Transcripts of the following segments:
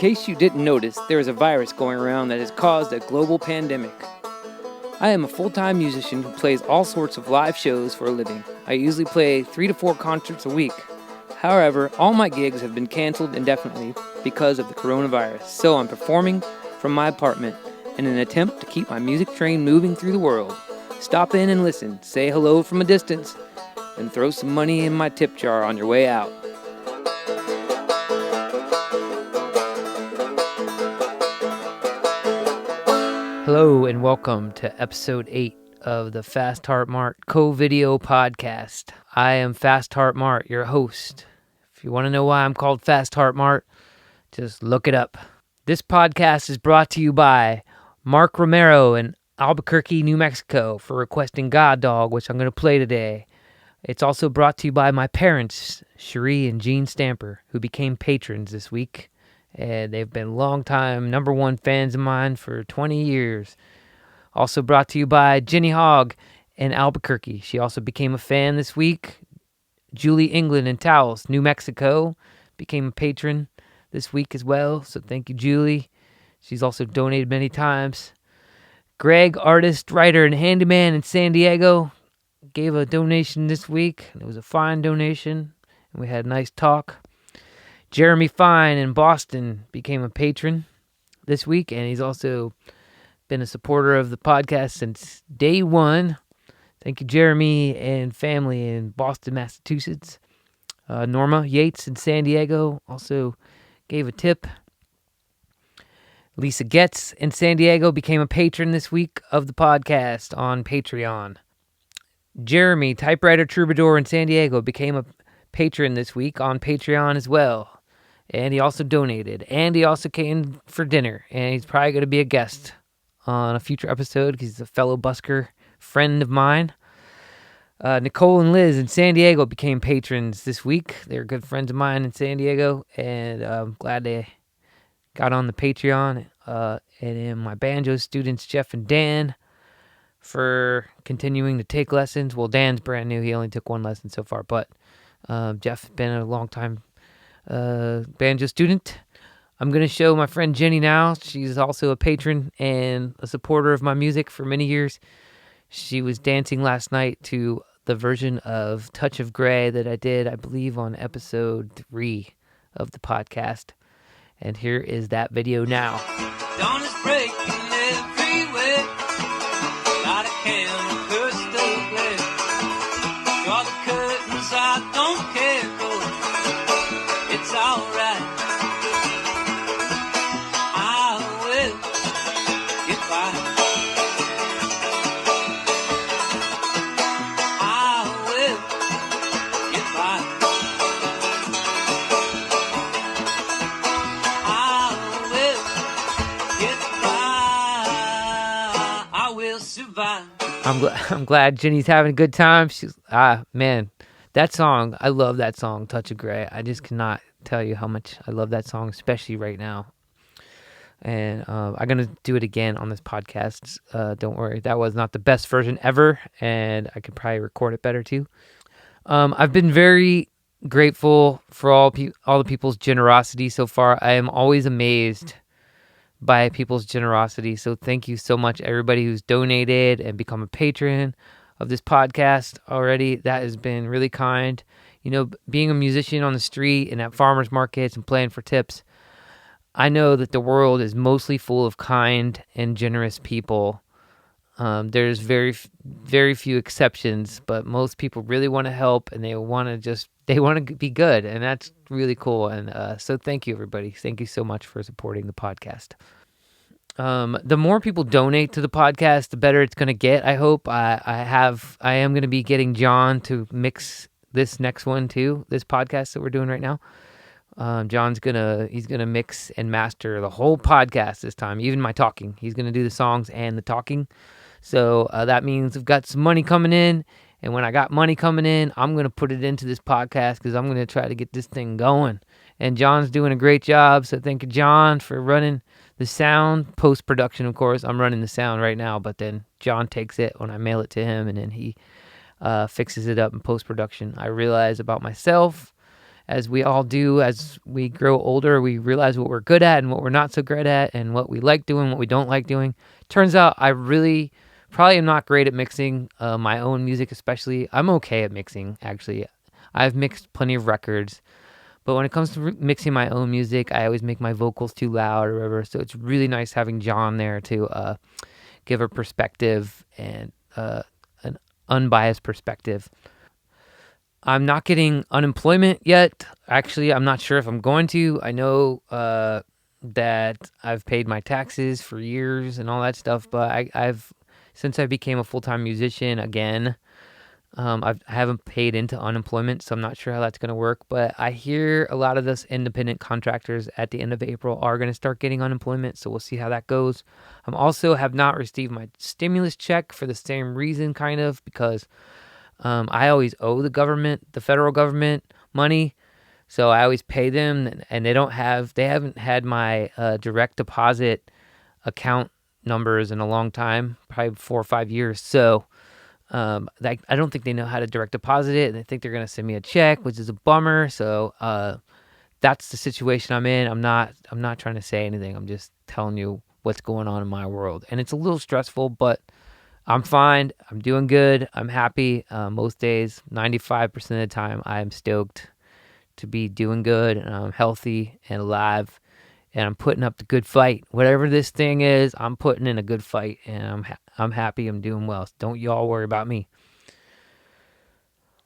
case you didn't notice, there is a virus going around that has caused a global pandemic. I am a full-time musician who plays all sorts of live shows for a living. I usually play 3 to 4 concerts a week. However, all my gigs have been canceled indefinitely because of the coronavirus, so I'm performing from my apartment in an attempt to keep my music train moving through the world. Stop in and listen, say hello from a distance, and throw some money in my tip jar on your way out. Hello and welcome to episode 8 of the Fast Heart Mart co-video podcast. I am Fast Heart Mart, your host. If you want to know why I'm called Fast Heart Mart, just look it up. This podcast is brought to you by Mark Romero in Albuquerque, New Mexico for requesting God Dog, which I'm going to play today. It's also brought to you by my parents, Cherie and Gene Stamper, who became patrons this week. And they've been longtime #1 fans of mine for 20 years. Also brought to you by Jenny Hogg in Albuquerque. She also became a fan this week. Julie England in Taos, New Mexico, became a patron this week as well. So thank you, Julie. She's also donated many times. Greg, artist, writer, and handyman in San Diego, gave a donation this week. It was a fine donation, and we had a nice talk. Jeremy Fine in Boston became a patron this week, and he's also been a supporter of the podcast since day one. Thank you, Jeremy and family in Boston, Massachusetts. Norma Yates in San Diego also gave a tip. Lisa Getz in San Diego became a patron this week of the podcast on Patreon. Jeremy, typewriter troubadour in San Diego, became a patron this week on Patreon as well. And he also donated. And he also came for dinner. And he's probably going to be a guest on a future episode because he's a fellow busker friend of mine. Nicole and Liz in San Diego became patrons this week. They're good friends of mine in San Diego. And I'm glad they got on the Patreon. And then my banjo students, Jeff and Dan, for continuing to take lessons. Well, Dan's brand new. He only took 1 lesson so far. But Jeff's been a long time banjo student. I'm going to show my friend Jenny now. She's also a patron and a supporter of my music for many years. She was dancing last night to the version of Touch of Grey that I did, I believe, on episode 3 of the podcast. And here is that video now. Dawn is breaking everywhere. Light a candle, first of glare. Draw the curtains, I don't care, 'cause it's alright. I will get by. I will get by. I will get by. I will survive. I'm glad Jenny's having a good time. She's man, that song, I love that song, Touch of Grey. I just cannot tell you how much I love that song, especially right now. And I'm going to do it again on this podcast. Don't worry. That was not the best version ever, and I could probably record it better too. I've been very grateful for all the people's generosity so far. I am always amazed by people's generosity. So thank you so much, everybody who's donated and become a patron of this podcast already. That has been really kind. You know, being a musician on the street and at farmers markets and playing for tips, I know that the world is mostly full of kind and generous people. There's very few exceptions, but most people really want to help and they want to be good, and that's really cool. And so thank you, everybody. Thank you so much for supporting the podcast. The more people donate to the podcast, the better it's going to get. I hope. I am going to be getting John to mix this next one too, this podcast that we're doing right now. John's he's gonna mix and master the whole podcast this time, even my talking. He's gonna do the songs and the talking. So that means I've got some money coming in, and when I got money coming in, I'm gonna put it into this podcast because I'm gonna try to get this thing going. And John's doing a great job, so thank you, John, for running the sound, post-production, of course. I'm running the sound right now, but then John takes it when I mail it to him, and then he fixes it up in post-production. I realize about myself as we all do. As we grow older, we realize what we're good at and what we're not so good at, and what we like doing, what we don't like doing. Turns out I really probably am not great at mixing my own music, especially. I'm okay at mixing, actually. I've mixed plenty of records, but when it comes to mixing my own music, I always make my vocals too loud or whatever. So it's really nice having John there to give a perspective and an unbiased perspective. I'm not getting unemployment yet. Actually, I'm not sure if I'm going to. I know that I've paid my taxes for years and all that stuff, but I've since I became a full-time musician again, I haven't paid into unemployment, so I'm not sure how that's going to work. But I hear a lot of those independent contractors at the end of April are going to start getting unemployment, so we'll see how that goes. I also have not received my stimulus check for the same reason, kind of, because I always owe the government, the federal government, money. So I always pay them, and they haven't had my direct deposit account numbers in a long time, probably 4 or 5 years. So I don't think they know how to direct deposit it, and they think they're going to send me a check, which is a bummer. So that's the situation I'm in. I'm not trying to say anything. I'm just telling you what's going on in my world, and it's a little stressful, but I'm fine. I'm doing good. I'm happy. Most days, 95% of the time, I'm stoked to be doing good, and I'm healthy and alive, and I'm putting up the good fight. Whatever this thing is, I'm putting in a good fight, and I'm happy. I'm doing well. So don't y'all worry about me.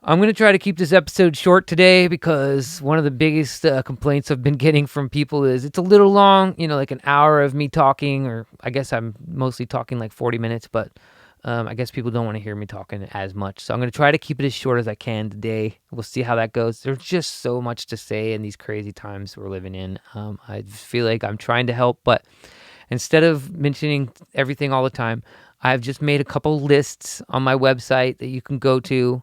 I'm going to try to keep this episode short today because one of the biggest complaints I've been getting from people is it's a little long, like an hour of me talking, or I guess I'm mostly talking like 40 minutes, but I guess people don't want to hear me talking as much. So I'm going to try to keep it as short as I can today. We'll see how that goes. There's just so much to say in these crazy times we're living in. I feel like I'm trying to help, but instead of mentioning everything all the time, I've just made a couple lists on my website that you can go to,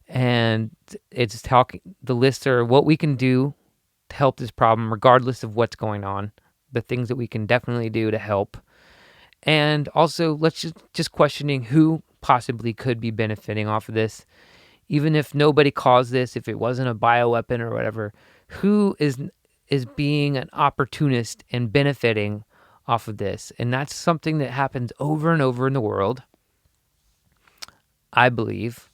and it's talking. The lists are what we can do to help this problem, regardless of what's going on. The things that we can definitely do to help. And also, let's just questioning who possibly could be benefiting off of this. Even if nobody caused this, if it wasn't a bioweapon or whatever, who is being an opportunist and benefiting off of this? And that's something that happens over and over in the world, I believe.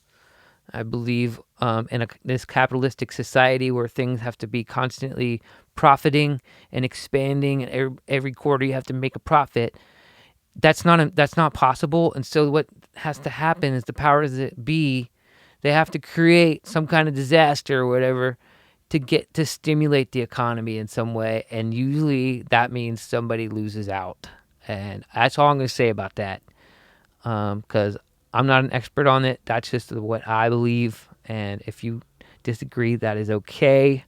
In this capitalistic society where things have to be constantly profiting and expanding, and every quarter you have to make a profit. That's not possible. And so what has to happen is the powers that be, they have to create some kind of disaster or whatever to stimulate the economy in some way. And usually that means somebody loses out. And that's all I'm going to say about that. Because I'm not an expert on it. That's just what I believe. And if you disagree, that is okay.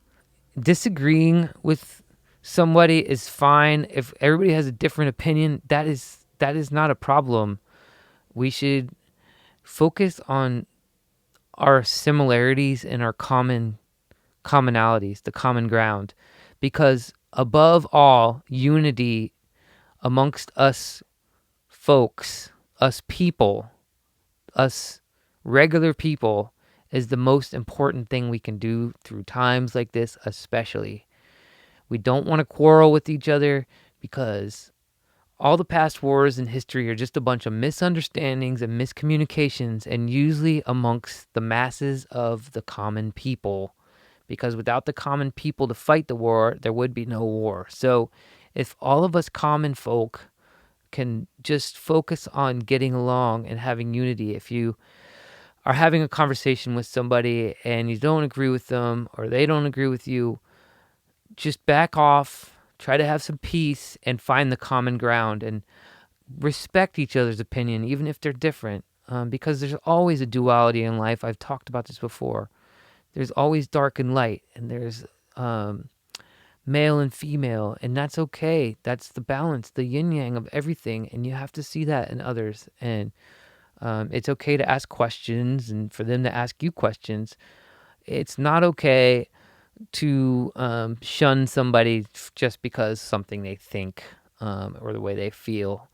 Disagreeing with somebody is fine. If everybody has a different opinion, that is not a problem. We should focus on our similarities and our commonalities, the common ground, because above all, unity amongst us folks, us people, us regular people is the most important thing we can do through times like this, especially. We don't want to quarrel with each other because all the past wars in history are just a bunch of misunderstandings and miscommunications, and usually amongst the masses of the common people. Because without the common people to fight the war, there would be no war. So if all of us common folk can just focus on getting along and having unity, if you are having a conversation with somebody and you don't agree with them or they don't agree with you, just back off. Try to have some peace and find the common ground and respect each other's opinion, even if they're different, because there's always a duality in life. I've talked about this before. There's always dark and light, and there's male and female, and that's okay. That's the balance, the yin-yang of everything, and you have to see that in others. And it's okay to ask questions and for them to ask you questions. It's not okay to shun somebody just because something they think or the way they feel.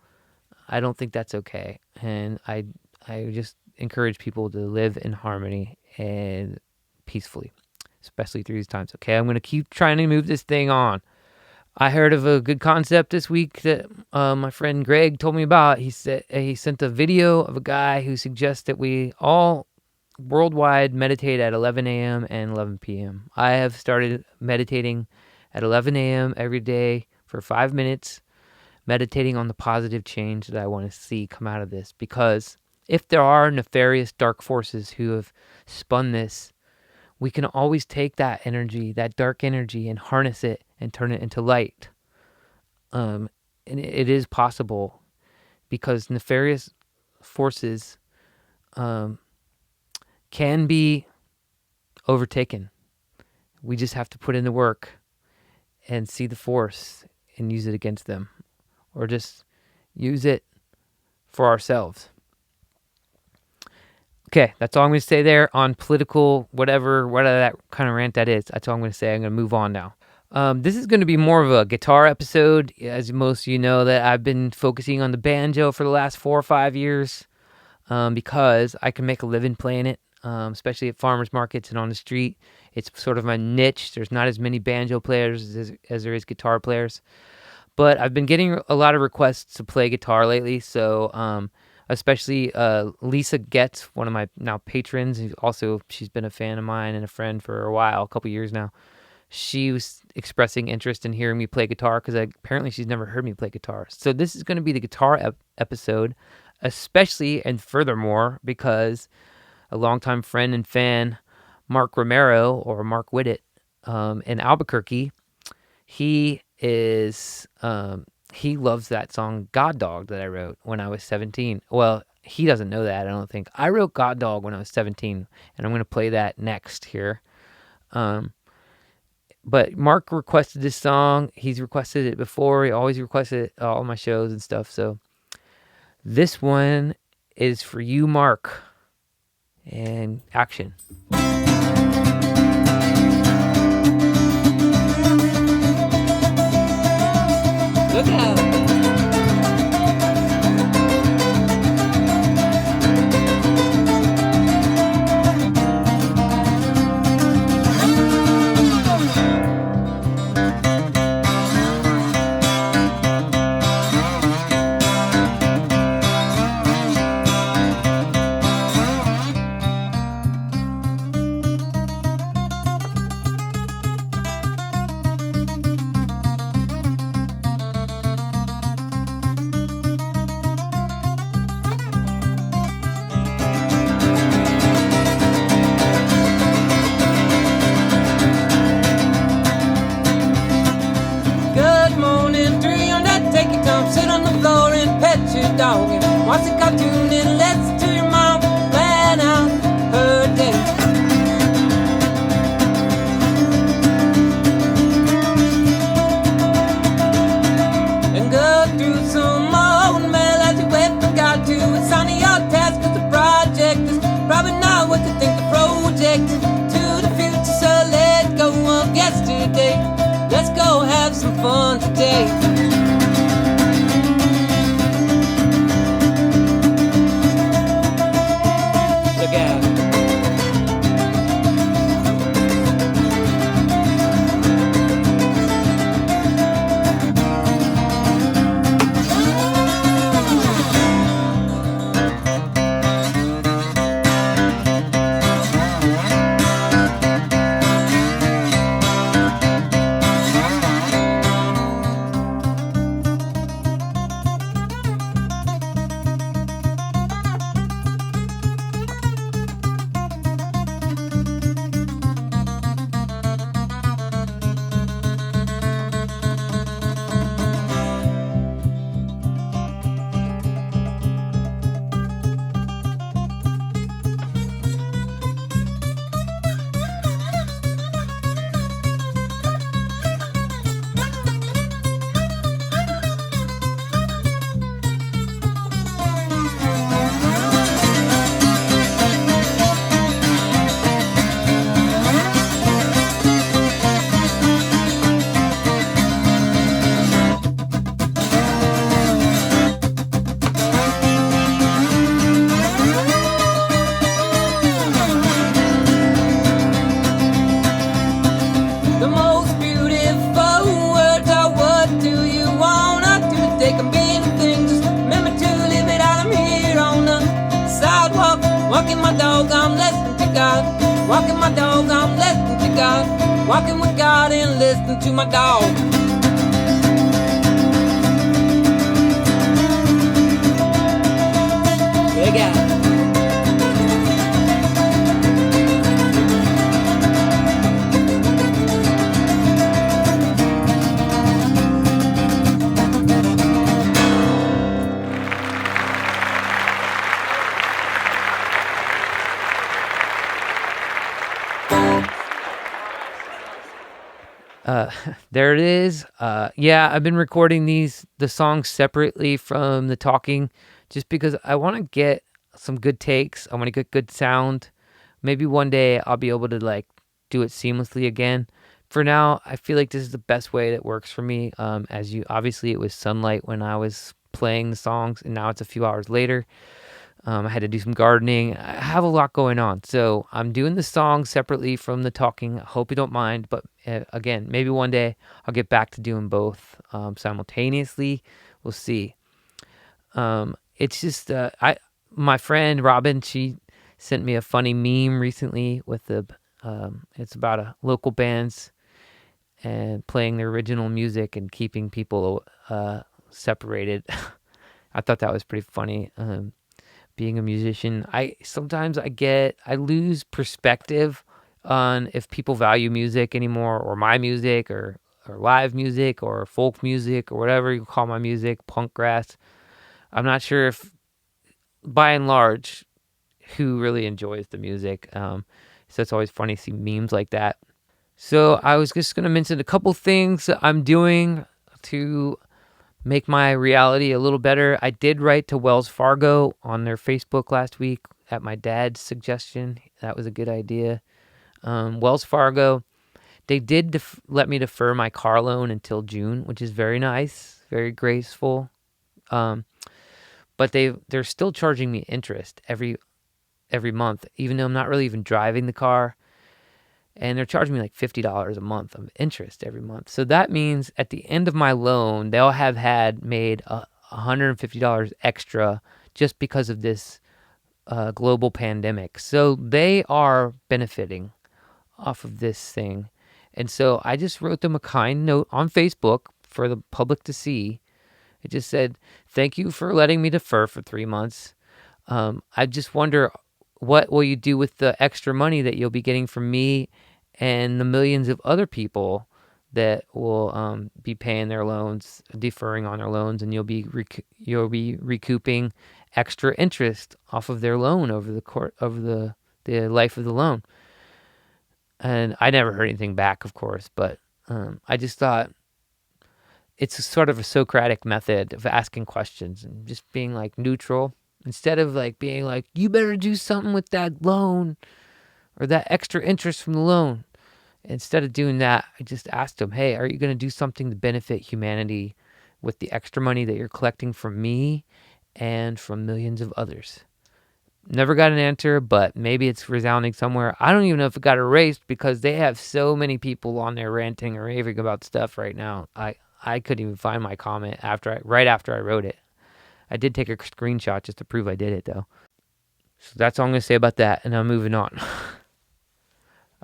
I don't think that's okay. And I just encourage people to live in harmony and peacefully. especially through these times. Okay, I'm going to keep trying to move this thing on. I heard of a good concept this week that my friend Greg told me about. He said he sent a video of a guy who suggests that we all worldwide meditate at 11 a.m. and 11 p.m. I have started meditating at 11 a.m. every day for 5 minutes, meditating on the positive change that I want to see come out of this. Because if there are nefarious dark forces who have spun this, we can always take that energy, that dark energy, and harness it and turn it into light. And it is possible, because nefarious forces can be overtaken. We just have to put in the work and see the force and use it against them, or just use it for ourselves. Okay, that's all I'm going to say there on political, whatever that kind of rant that is. That's all I'm going to say. I'm going to move on now. This is going to be more of a guitar episode. As most of you know, that I've been focusing on the banjo for the last 4 or 5 years, because I can make a living playing it, especially at farmers markets and on the street. It's sort of my niche. There's not as many banjo players as there is guitar players. But I've been getting a lot of requests to play guitar lately, so especially Lisa Getz, one of my now patrons, she's been a fan of mine and a friend for a while, a couple years now. She was expressing interest in hearing me play guitar, because apparently she's never heard me play guitar. So this is going to be the guitar episode, especially and furthermore because a longtime friend and fan, Mark Romero, or Mark Whittet, in Albuquerque, he loves that song God Dog that I wrote when I was 17. Well, he doesn't know that, I don't think. I wrote God Dog when I was 17, and I'm going to play that next here. But Mark requested this song. He's requested it before. He always requested it at all my shows and stuff. So this one is for you, Mark. And action. Look out. Dog and watch a cartoon and listen to your mom plan out her day. And go through some old mail as you wait for God to assign your task, cause the project is probably not what you think the project is to the future. So let go of yesterday, let's go have some fun today. my dog, I'm listening to God. Walking my dog, I'm listening to God. Walking with God and listening to my dog. Big out. There it is. Yeah, I've been recording the songs separately from the talking just because I want to get some good takes. I want to get good sound. Maybe one day I'll be able to like do it seamlessly again. For now, I feel like this is the best way that works for me. Obviously it was sunlight when I was playing the songs, and now it's a few hours later. I had to do some gardening. I have a lot going on. So I'm doing the songs separately from the talking. I hope you don't mind. But again, maybe one day I'll get back to doing both simultaneously. We'll see. It's just, my friend Robin, she sent me a funny meme recently with it's about local bands and playing their original music and keeping people separated. I thought that was pretty funny. Being a musician, I lose perspective on if people value music anymore, or my music, or live music, or folk music, or whatever you call my music, punk grass. I'm not sure if, by and large, who really enjoys the music. So it's always funny to see memes like that. So I was just going to mention a couple things that I'm doing to make my reality a little better. I did write to Wells Fargo on their Facebook last week at my dad's suggestion. That was a good idea. Wells Fargo, they did let me defer my car loan until June, which is very nice, very graceful. But they're still charging me interest every month, even though I'm not really even driving the car. And they're charging me like $50 a month of interest every month. So that means at the end of my loan, they'll have made $150 extra just because of this global pandemic. So they are benefiting off of this thing. And so I just wrote them a kind note on Facebook for the public to see. It just said, "Thank you for letting me defer for 3 months. I just wonder, what will you do with the extra money that you'll be getting from me and the millions of other people that will be paying their loans, deferring on their loans, and you'll be recouping extra interest off of their loan over the life of the loan." And I never heard anything back, of course, but I just thought it's a sort of a Socratic method of asking questions and just being like neutral. Instead of like being like, "You better do something with that loan or that extra interest from the loan." Instead of doing that, I just asked them, "Hey, are you going to do something to benefit humanity with the extra money that you're collecting from me and from millions of others?" Never got an answer, but maybe it's resounding somewhere. I don't even know if it got erased because they have so many people on there ranting or raving about stuff right now. I couldn't even find my comment right after I wrote it. I did take a screenshot just to prove I did it, though. So that's all I'm going to say about that, and I'm moving on.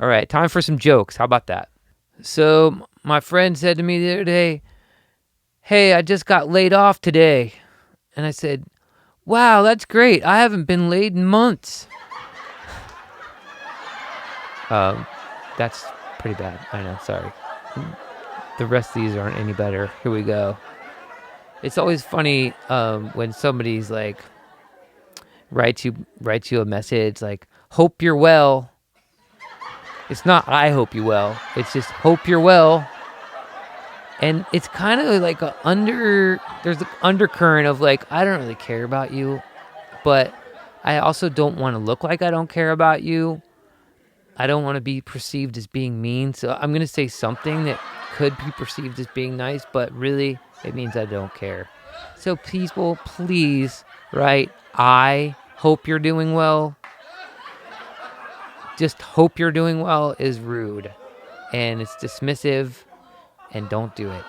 All right, time for some jokes. How about that? So my friend said to me the other day, "Hey, I just got laid off today." And I said, "Wow, that's great. I haven't been laid in months." That's pretty bad. I know, sorry. The rest of these aren't any better. Here we go. It's always funny when somebody's like writes you a message like, "Hope you're well." It's not "I hope you well." It's just "Hope you're well." And it's kind of like there's an undercurrent of like, I don't really care about you, but I also don't want to look like I don't care about you. I don't want to be perceived as being mean. So I'm going to say something that could be perceived as being nice, but really it means I don't care. So people, please write, "I hope you're doing well." Just "hope you're doing well" is rude and it's dismissive, and don't do it.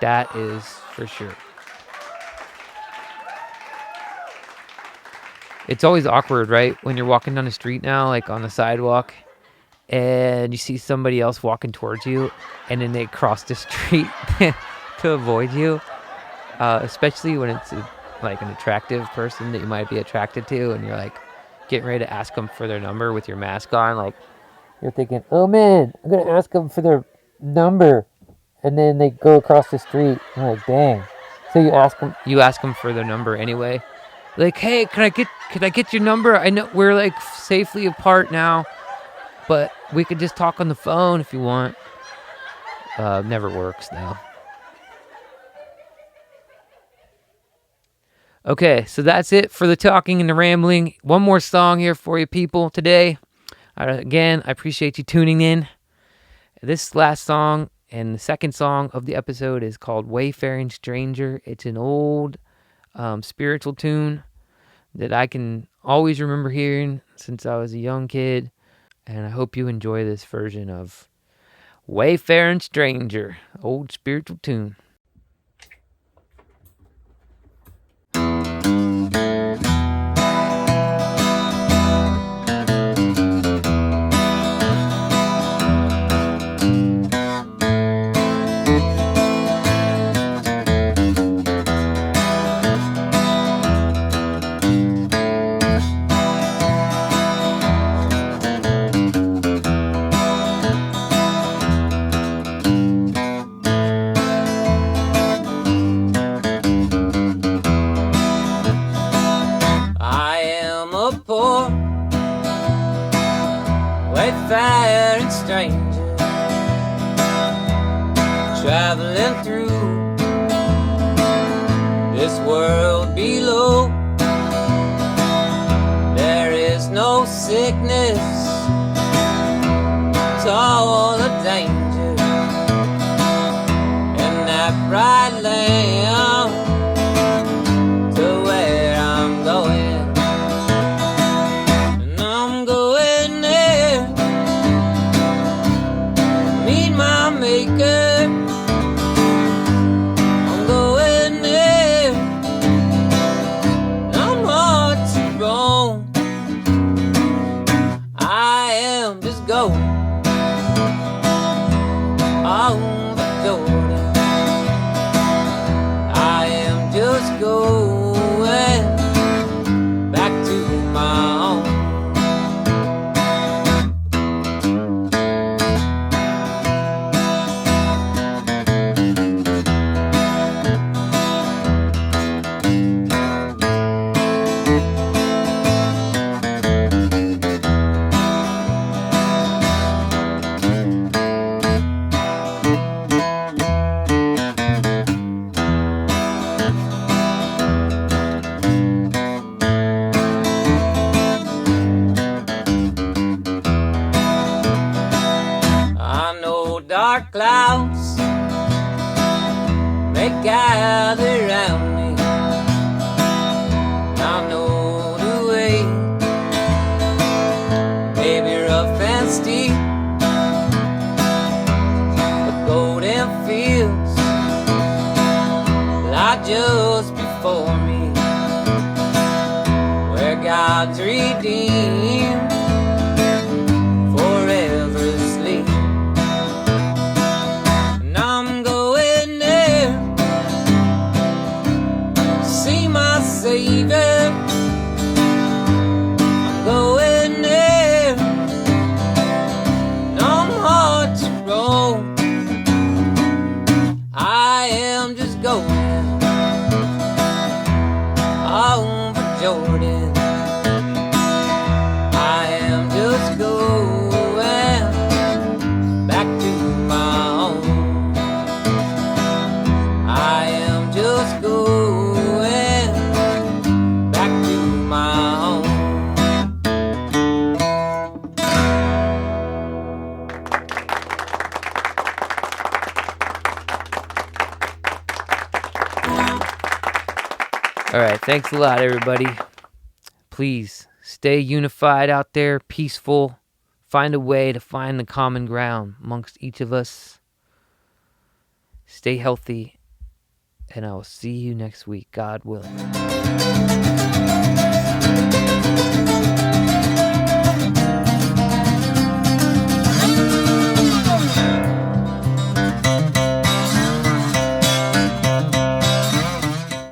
That is for sure. It's always awkward, right? When you're walking down the street now, like on the sidewalk, and you see somebody else walking towards you, and then they cross the street to avoid you. Especially when it's like an attractive person that you might be attracted to, and you're like getting ready to ask them for their number with your mask on. Like you're thinking, oh man, I'm gonna ask them for their number, and then they go across the street. You're like, dang. So you ask them for their number anyway. Like, hey, can I get your number? I know we're like safely apart now, but we could just talk on the phone if you want. Never works though. Okay, so that's it for the talking and the rambling. One more song here for you people today. Again, I appreciate you tuning in. This last song and the second song of the episode is called Wayfaring Stranger. It's an old spiritual tune that I can always remember hearing since I was a young kid. And I hope you enjoy this version of Wayfaring Stranger, old spiritual tune. Wayfaring stranger, traveling through this world below. There is no sickness, it's all a danger in that bright lamp to where I'm going. Dark clouds may gather round me. I know the way, maybe rough and steep, but golden fields lie just before me, where God's redeemed forever sleep. Savior, I'm going there, no more to roam. I am just going over Jordan. I am just going back to my home. I am just going All right, thanks a lot, everybody. Please stay unified out there, peaceful. Find a way to find the common ground amongst each of us. Stay healthy, and I will see you next week, God willing.